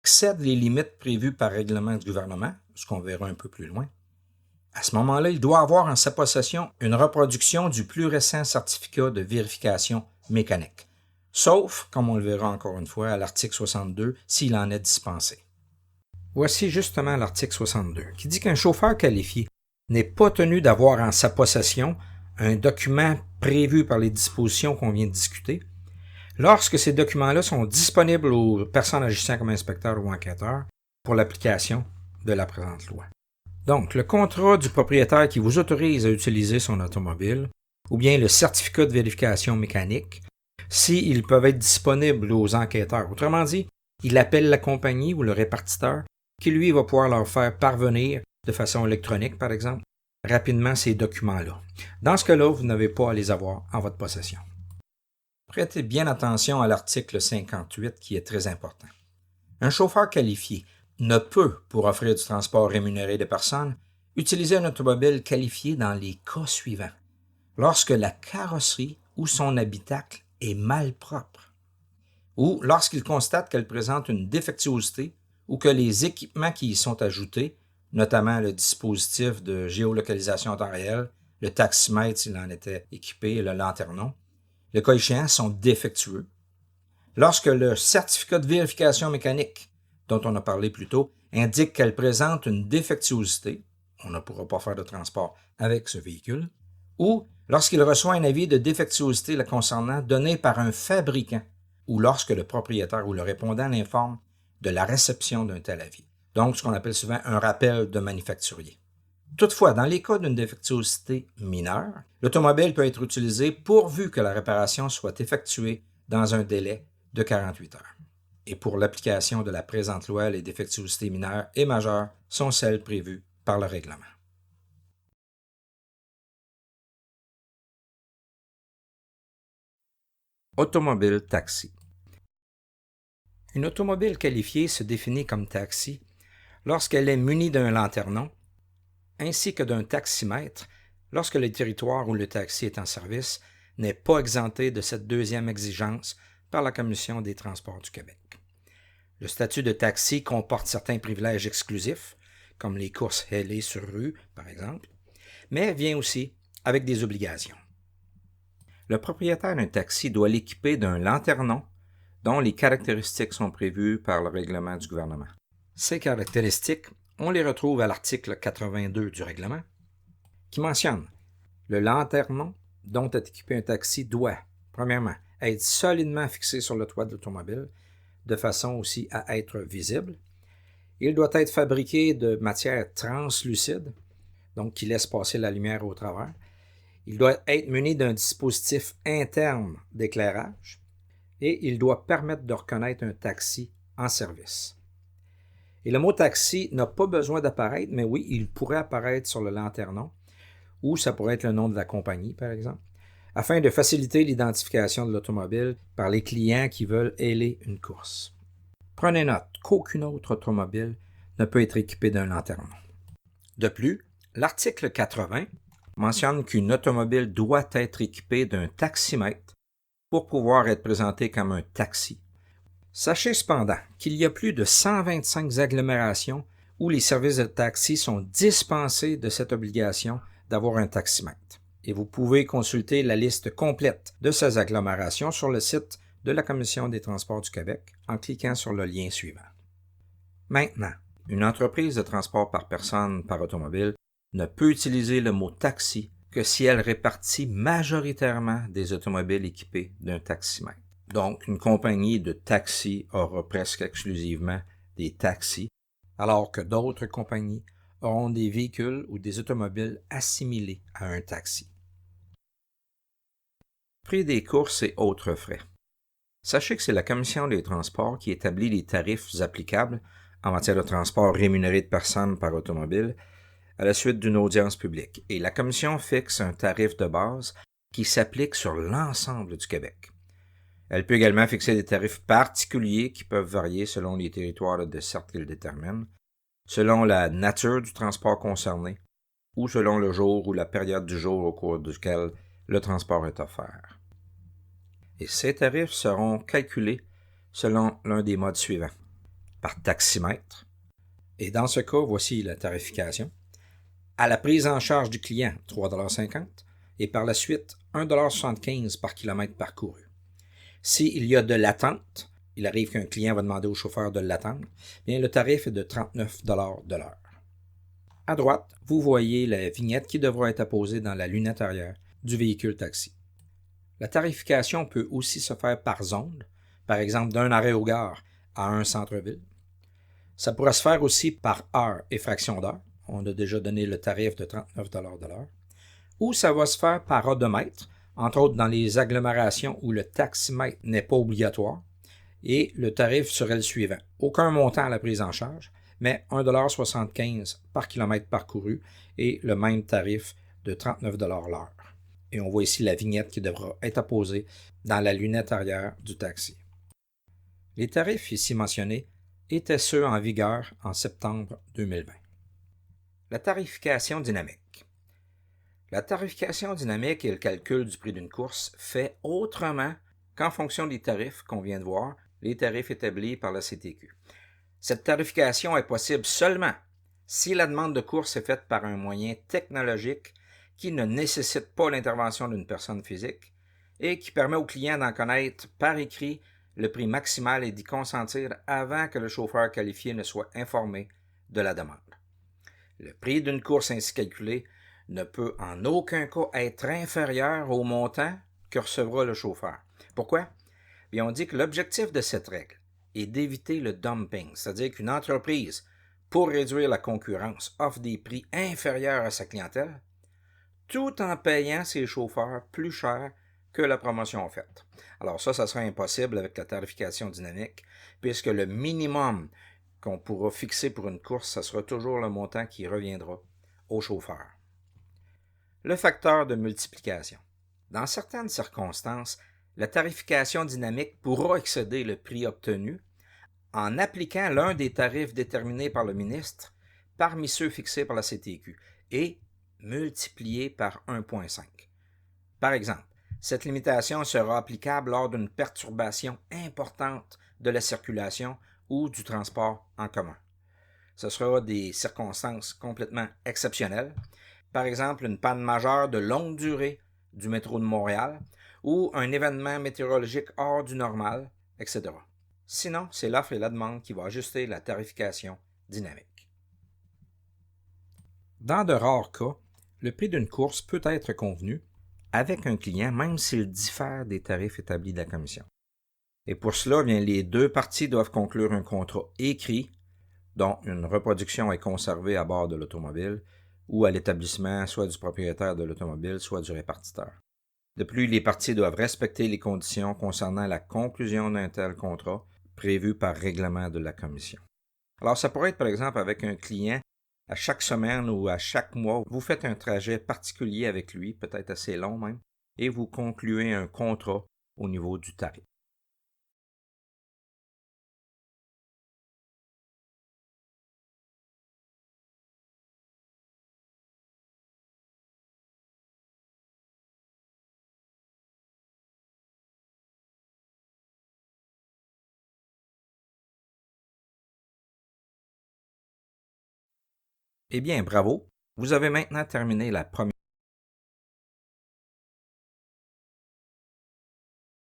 excède les limites prévues par règlement du gouvernement, ce qu'on verra un peu plus loin, à ce moment-là, il doit avoir en sa possession une reproduction du plus récent certificat de vérification mécanique, sauf, comme on le verra encore une fois, à l'article 62, s'il en est dispensé. Voici justement l'article 62, qui dit qu'un chauffeur qualifié n'est pas tenu d'avoir en sa possession un document prévu par les dispositions qu'on vient de discuter, lorsque ces documents-là sont disponibles aux personnes agissant comme inspecteurs ou enquêteurs pour l'application de la présente loi. Donc, le contrat du propriétaire qui vous autorise à utiliser son automobile, ou bien le certificat de vérification mécanique, s'ils peuvent être disponibles aux enquêteurs. Autrement dit, il appelle la compagnie ou le répartiteur qui, lui, va pouvoir leur faire parvenir, de façon électronique par exemple, rapidement ces documents-là. Dans ce cas-là, vous n'avez pas à les avoir en votre possession. Prêtez bien attention à l'article 58 qui est très important. Un chauffeur qualifié ne peut, pour offrir du transport rémunéré de personnes, utiliser un automobile qualifié dans les cas suivants. Lorsque la carrosserie ou son habitacle est malpropre, ou lorsqu'il constate qu'elle présente une défectuosité ou que les équipements qui y sont ajoutés, notamment le dispositif de géolocalisation en temps réel, le taximètre s'il en était équipé et le lanternon, le cas échéant, sont défectueux. Lorsque le certificat de vérification mécanique, dont on a parlé plus tôt, indique qu'elle présente une défectuosité, on ne pourra pas faire de transport avec ce véhicule, ou lorsqu'il reçoit un avis de défectuosité le concernant donné par un fabricant, ou lorsque le propriétaire ou le répondant l'informe de la réception d'un tel avis. Donc, ce qu'on appelle souvent un rappel de manufacturier. Toutefois, dans les cas d'une défectuosité mineure, l'automobile peut être utilisée pourvu que la réparation soit effectuée dans un délai de 48 heures. Et pour l'application de la présente loi, les défectuosités mineures et majeures sont celles prévues par le règlement. Automobile taxi. Une automobile qualifiée se définit comme taxi lorsqu'elle est munie d'un lanternon ainsi que d'un taximètre lorsque le territoire où le taxi est en service n'est pas exempté de cette deuxième exigence par la Commission des transports du Québec. Le statut de taxi comporte certains privilèges exclusifs, comme les courses ailées sur rue, par exemple, mais vient aussi avec des obligations. Le propriétaire d'un taxi doit l'équiper d'un lanternon dont les caractéristiques sont prévues par le règlement du gouvernement. Ces caractéristiques, on les retrouve à l'article 82 du règlement, qui mentionne le lanternon dont est équipé un taxi doit, premièrement, être solidement fixé sur le toit de l'automobile, de façon aussi à être visible. Il doit être fabriqué de matière translucide, donc qui laisse passer la lumière au travers. Il doit être muni d'un dispositif interne d'éclairage et il doit permettre de reconnaître un taxi en service. Et le mot taxi n'a pas besoin d'apparaître, mais oui, il pourrait apparaître sur le lanternon ou ça pourrait être le nom de la compagnie, par exemple, afin de faciliter l'identification de l'automobile par les clients qui veulent héler une course. Prenez note qu'aucune autre automobile ne peut être équipée d'un lanternon. De plus, l'article 80 mentionne qu'une automobile doit être équipée d'un taximètre pour pouvoir être présentée comme un taxi. Sachez cependant qu'il y a plus de 125 agglomérations où les services de taxi sont dispensés de cette obligation d'avoir un taximètre. Et vous pouvez consulter la liste complète de ces agglomérations sur le site de la Commission des transports du Québec en cliquant sur le lien suivant. Maintenant, une entreprise de transport par personne par automobile ne peut utiliser le mot taxi que si elle répartit majoritairement des automobiles équipées d'un taximètre. Donc, une compagnie de taxi aura presque exclusivement des taxis, alors que d'autres compagnies auront des véhicules ou des automobiles assimilés à un taxi. Prix des courses et autres frais. Sachez que c'est la Commission des transports qui établit les tarifs applicables en matière de transport rémunéré de personnes par automobile à la suite d'une audience publique. Et la Commission fixe un tarif de base qui s'applique sur l'ensemble du Québec. Elle peut également fixer des tarifs particuliers qui peuvent varier selon les territoires de desserte qu'elle détermine, selon la nature du transport concerné ou selon le jour ou la période du jour au cours duquel le transport est offert. Et ces tarifs seront calculés selon l'un des modes suivants. par taximètre. Et dans ce cas, voici la tarification. À la prise en charge du client, 3,50 $ et par la suite 1,75 $ par kilomètre parcouru. S'il y a de l'attente, il arrive qu'un client va demander au chauffeur de l'attendre, bien le tarif est de 39 $ de l'heure. À droite, vous voyez la vignette qui devra être apposée dans la lunette arrière du véhicule taxi. La tarification peut aussi se faire par zone, par exemple d'un arrêt aux gares à un centre-ville. Ça pourra se faire aussi par heure et fraction d'heure. On a déjà donné le tarif de 39 $ de l'heure. Ou ça va se faire par odomètre, entre autres dans les agglomérations où le taximètre n'est pas obligatoire. Et le tarif serait le suivant. Aucun montant à la prise en charge, mais 1,75 $ par kilomètre parcouru et le même tarif de 39 $ l'heure. Et on voit ici la vignette qui devra être apposée dans la lunette arrière du taxi. Les tarifs ici mentionnés étaient ceux en vigueur en septembre 2020. La tarification dynamique. La tarification dynamique est le calcul du prix d'une course fait autrement qu'en fonction des tarifs qu'on vient de voir, les tarifs établis par la CTQ. Cette tarification est possible seulement si la demande de course est faite par un moyen technologique qui ne nécessite pas l'intervention d'une personne physique et qui permet au client d'en connaître par écrit le prix maximal et d'y consentir avant que le chauffeur qualifié ne soit informé de la demande. Le prix d'une course ainsi calculé ne peut en aucun cas être inférieur au montant que recevra le chauffeur. Pourquoi? Bien, on dit que l'objectif de cette règle est d'éviter le dumping, c'est-à-dire qu'une entreprise, pour réduire la concurrence, offre des prix inférieurs à sa clientèle, tout en payant ses chauffeurs plus cher que la promotion faite. Alors ça sera impossible avec la tarification dynamique, puisque le minimum qu'on pourra fixer pour une course, ça sera toujours le montant qui reviendra au chauffeur. Le facteur de multiplication. Dans certaines circonstances, la tarification dynamique pourra excéder le prix obtenu en appliquant l'un des tarifs déterminés par le ministre parmi ceux fixés par la CTQ et multiplié par 1,5. Par exemple, cette limitation sera applicable lors d'une perturbation importante de la circulation ou du transport en commun. Ce sera des circonstances complètement exceptionnelles, par exemple une panne majeure de longue durée du métro de Montréal ou un événement météorologique hors du normal, etc. Sinon, c'est l'offre et la demande qui va ajuster la tarification dynamique. Dans de rares cas, le prix d'une course peut être convenu avec un client même s'il diffère des tarifs établis de la commission. Et pour cela, bien, les deux parties doivent conclure un contrat écrit dont une reproduction est conservée à bord de l'automobile ou à l'établissement soit du propriétaire de l'automobile, soit du répartiteur. De plus, les parties doivent respecter les conditions concernant la conclusion d'un tel contrat prévu par règlement de la commission. Alors, ça pourrait être par exemple avec un client, à chaque semaine ou à chaque mois, vous faites un trajet particulier avec lui, peut-être assez long même, et vous concluez un contrat au niveau du tarif. Eh bien, bravo! Vous avez maintenant terminé la première